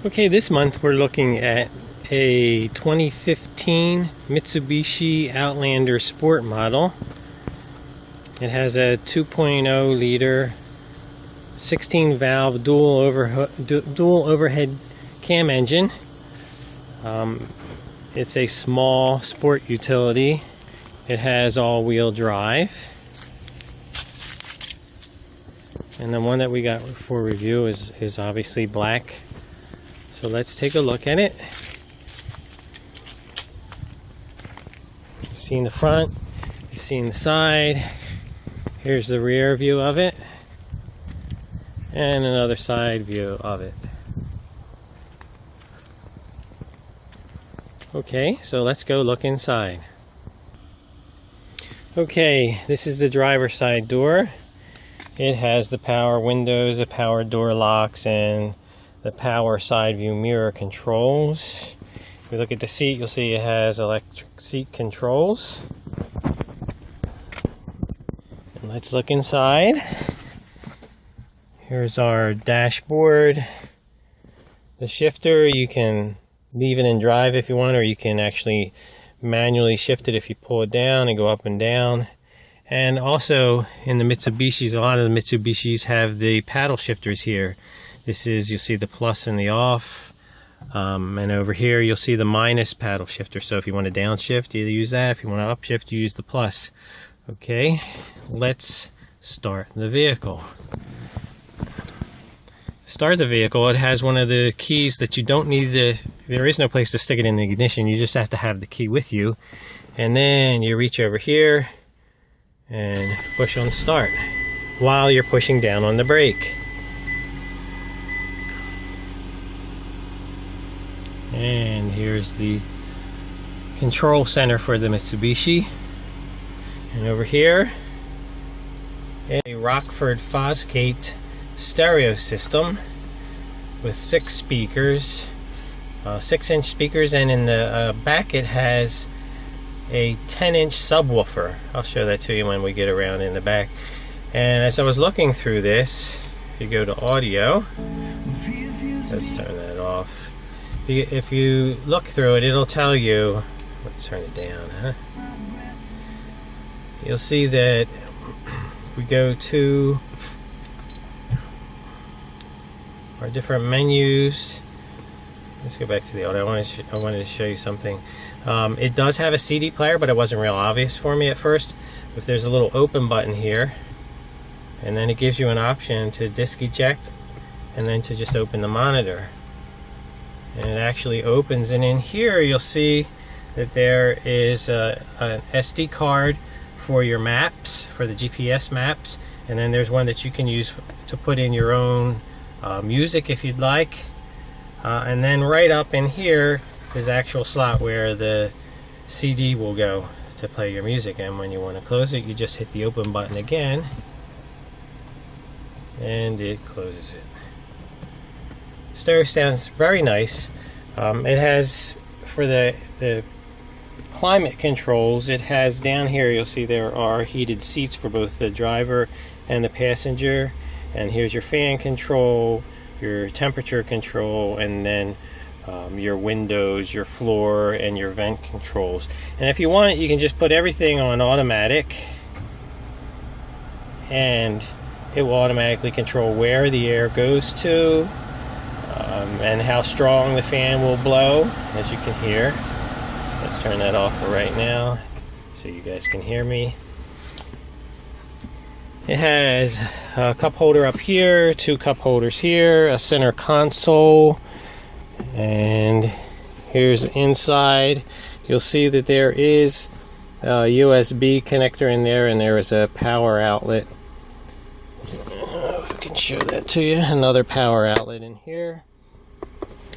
Okay, this month we're looking at a 2015 Mitsubishi Outlander Sport model. It has a 2.0 liter 16 valve dual overhead cam engine. It's a small sport utility. It has all-wheel drive. And the one that we got for review is obviously black. So let's take a look at it. You've seen the front, you've seen the side. Here's the rear view of it. And another side view of it. Okay, so let's go look inside. Okay, this is the driver's side door. It has the power windows, the power door locks, and the power side view mirror controls. If you look at the seat, you'll see it has electric seat controls. And let's look inside. Here's our dashboard. The shifter, you can leave it in drive if you want, or you can actually manually shift it if you pull it down and go up and down. And also in the Mitsubishis, a lot of the Mitsubishis have the paddle shifters here. This is, you'll see the plus and the off, and over here you'll see the minus paddle shifter. So if you want to downshift, you use that. If you want to upshift, you use the plus. Okay, let's start the vehicle. Start the vehicle. It has one of the keys that you don't need to, there is no place to stick it in the ignition. You just have to have the key with you. And then you reach over here and push on start while you're pushing down on the brake. And here's the control center for the Mitsubishi. And over here, a Rockford Fosgate stereo system with 6 speakers, 6-inch speakers, and in the back it has a 10-inch subwoofer. I'll show that to you when we get around in the back. And as I was looking through this, if you go to audio, let's turn that off. If you look through it, it'll tell you, let's turn it down, huh? You'll see that if we go to our different menus, let's go back to the audio. I wanted to show you something. It does have a CD player, but it wasn't real obvious for me at first. If there's a little open button here, and then it gives you an option to disc eject, and then to just open the monitor. And it actually opens, and in here you'll see that there is an SD card for your maps, for the GPS maps, and then there's one that you can use to put in your own music if you'd like. And then right up in here is the actual slot where the CD will go to play your music, and when you want to close it, you just hit the open button again and it closes it. Stereo sounds very nice. It has, for the climate controls, it has down here, you'll see there are heated seats for both the driver and the passenger. And here's your fan control, your temperature control, and then your windows, your floor, and your vent controls. And if you want, you can just put everything on automatic, and it will automatically control where the air goes to, and how strong the fan will blow, as you can hear. Let's turn that off for right now so you guys can hear me. It has a cup holder up here, 2 cup holders here, a center console, and here's the inside. You'll see that there is a USB connector in there, and there is a power outlet. I can show that to you. Another power outlet in here.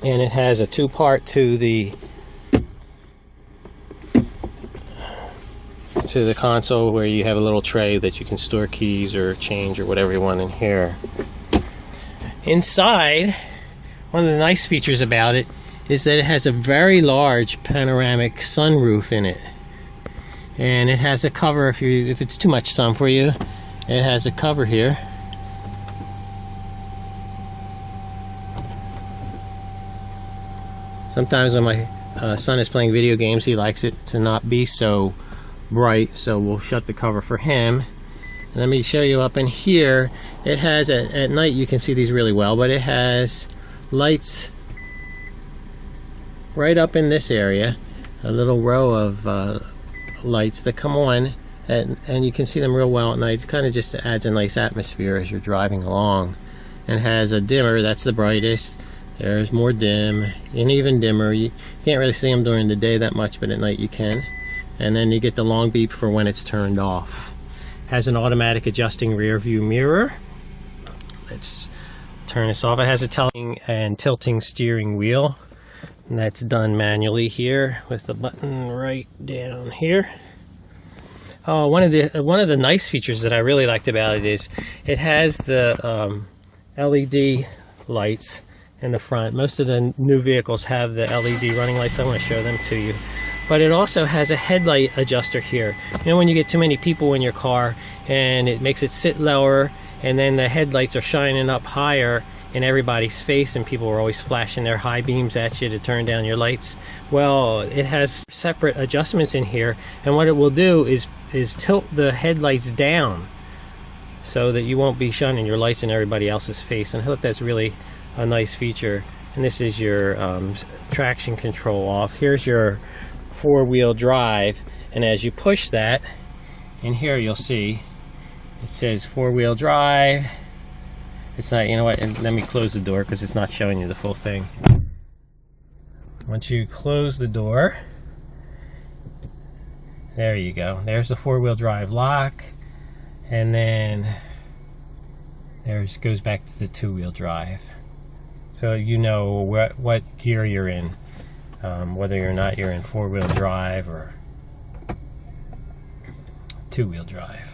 And it has a 2-part to the console, where you have a little tray that you can store keys or change or whatever you want in here. Inside, one of the nice features about it is that it has a very large panoramic sunroof in it. And it has a cover if it's too much sun for you. it has a cover here. Sometimes when my son is playing video games, he likes it to not be so bright, so we'll shut the cover for him. And let me show you up in here. It has, at night you can see these really well, but it has lights right up in this area, a little row of lights that come on, and you can see them real well at night. It kind of just adds a nice atmosphere as you're driving along. And it has a dimmer, that's the brightest. There's more dim, and even dimmer. You can't really see them during the day that much, but at night you can. And then you get the long beep for when it's turned off. Has an automatic adjusting rear view mirror. Let's turn this off. It has a tilting and tilting steering wheel, and that's done manually here with the button right down here. Oh, one of the nice features that I really liked about it is it has the LED lights in the front. Most of the new vehicles have the LED running lights. I want to show them to you. But it also has a headlight adjuster here. You know, when you get too many people in your car and it makes it sit lower, and then the headlights are shining up higher in everybody's face and people are always flashing their high beams at you to turn down your lights. Well, it has separate adjustments in here, and what it will do is tilt the headlights down so that you won't be shining your lights in everybody else's face. And I thought that's really a nice feature. And this is your traction control off. Here's your four-wheel drive, and as you push that, in here you'll see it says four-wheel drive. It's not, you know what, and let me close the door because it's not showing you the full thing. Once you close the door, there you go. There's the four-wheel drive lock, and then there's goes back to the two-wheel drive. So you know what gear you're in, whether or not you're in four-wheel drive or two-wheel drive.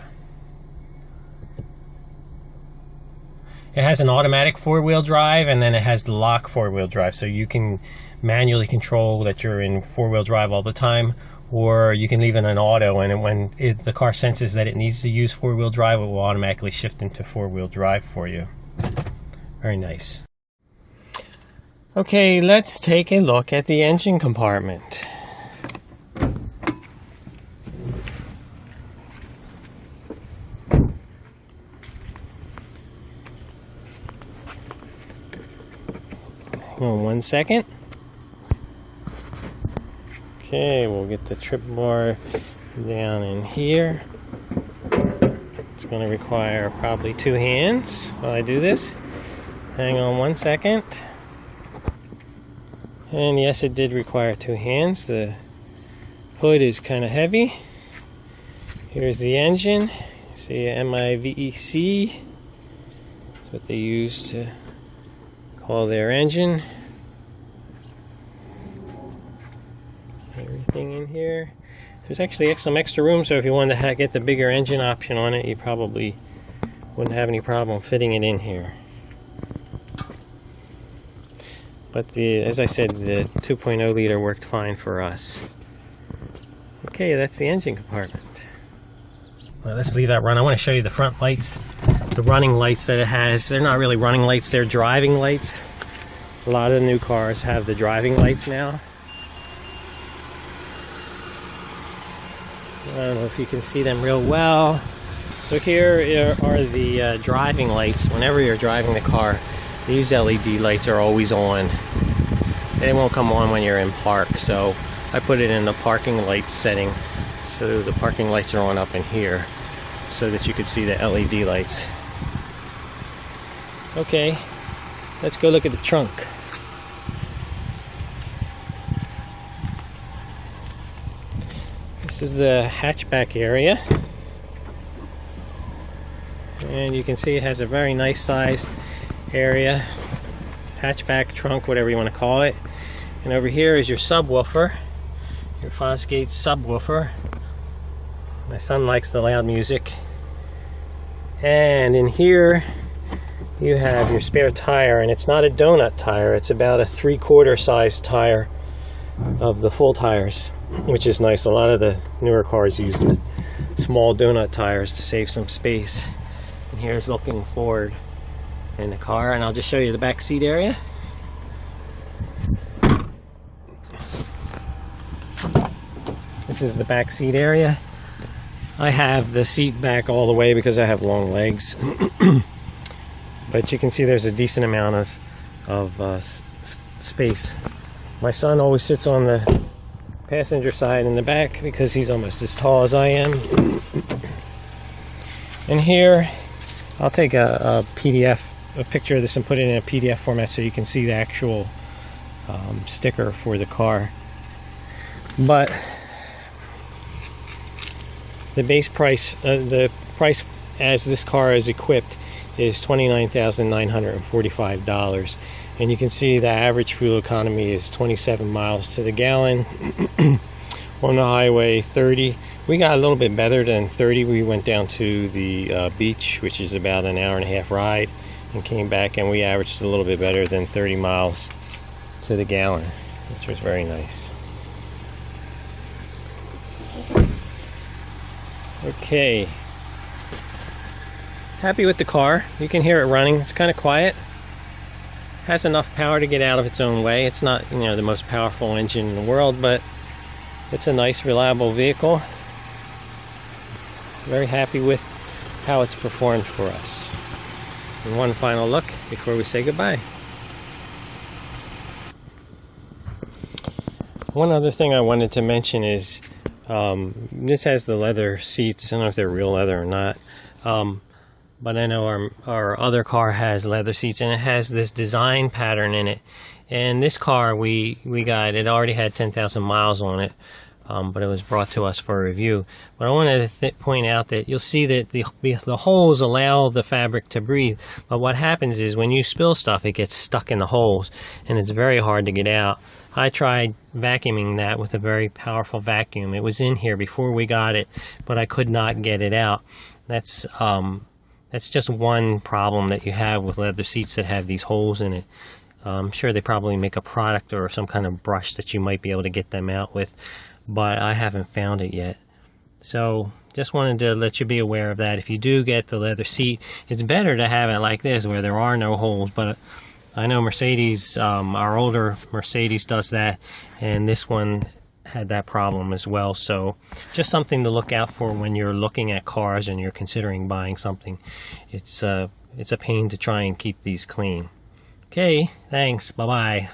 It has an automatic four-wheel drive, and then it has the lock four-wheel drive, so you can manually control that you're in four-wheel drive all the time, or you can leave it in auto, and when the car senses that it needs to use four-wheel drive, it will automatically shift into four-wheel drive for you. Very nice. Okay, let's take a look at the engine compartment. Hang on 1 second. Okay, we'll get the trip bar down in here. It's going to require probably 2 hands while I do this. Hang on 1 second. And yes, it did require 2 hands. The hood is kind of heavy. Here's the engine. You see a MIVEC. That's what they use to call their engine. Everything in here. There's actually some extra room, so if you wanted to get the bigger engine option on it, you probably wouldn't have any problem fitting it in here. But as I said, the 2.0 liter worked fine for us. Okay, that's the engine compartment. Well, let's leave that run. I want to show you the front lights, the running lights that it has. They're not really running lights, they're driving lights. A lot of the new cars have the driving lights now. I don't know if you can see them real well. So here are the driving lights. Whenever you're driving the car, these LED lights are always on. They won't come on when you're in park, so I put it in the parking light setting, so the parking lights are on up in here so that you could see the LED lights. Okay, let's go look at the trunk. This is the hatchback area, and you can see it has a very nice sized area, hatchback, trunk, whatever you want to call it. And over here is your subwoofer, your Fosgate subwoofer. My son likes the loud music. And in here you have your spare tire, and it's not a donut tire, it's about a 3/4 size tire of the full tires, which is nice. A lot of the newer cars use the small donut tires to save some space. And here's looking forward in the car, and I'll just show you the back seat area. This is the back seat area. I have the seat back all the way because I have long legs. But you can see there's a decent amount of space. My son always sits on the passenger side in the back because he's almost as tall as I am. And here, I'll take a picture of this and put it in a PDF format so you can see the actual sticker for the car. But the base price, the price as this car is equipped, is $29,945, and you can see the average fuel economy is 27 miles to the gallon. On the highway, 30. We got a little bit better than 30. We went down to the beach, which is about an hour and a half ride, and came back, and we averaged a little bit better than 30 miles to the gallon, which was very nice. Okay, happy with the car. You can hear it running. It's kind of quiet. Has enough power to get out of its own way. It's not, you know, the most powerful engine in the world, but it's a nice, reliable vehicle. Very happy with how it's performed for us. And one final look before we say goodbye. One other thing I wanted to mention is this has the leather seats. I don't know if they're real leather or not, but I know our other car has leather seats, and it has this design pattern in it. And this car we got, it already had 10,000 miles on it, but it was brought to us for a review. But I wanted to point out that you'll see that the holes allow the fabric to breathe, but what happens is when you spill stuff, it gets stuck in the holes, and it's very hard to get out. I tried vacuuming that with a very powerful vacuum. It was in here before we got it, but I could not get it out. That's just one problem that you have with leather seats that have these holes in it. I'm sure they probably make a product or some kind of brush that you might be able to get them out with, but I haven't found it yet. So just wanted to let you be aware of that. If you do get the leather seat, it's better to have it like this where there are no holes, but I know Mercedes, our older Mercedes does that, and this one had that problem as well. So just something to look out for when you're looking at cars and you're considering buying something. It's a pain to try and keep these clean. Okay, thanks. Bye-bye.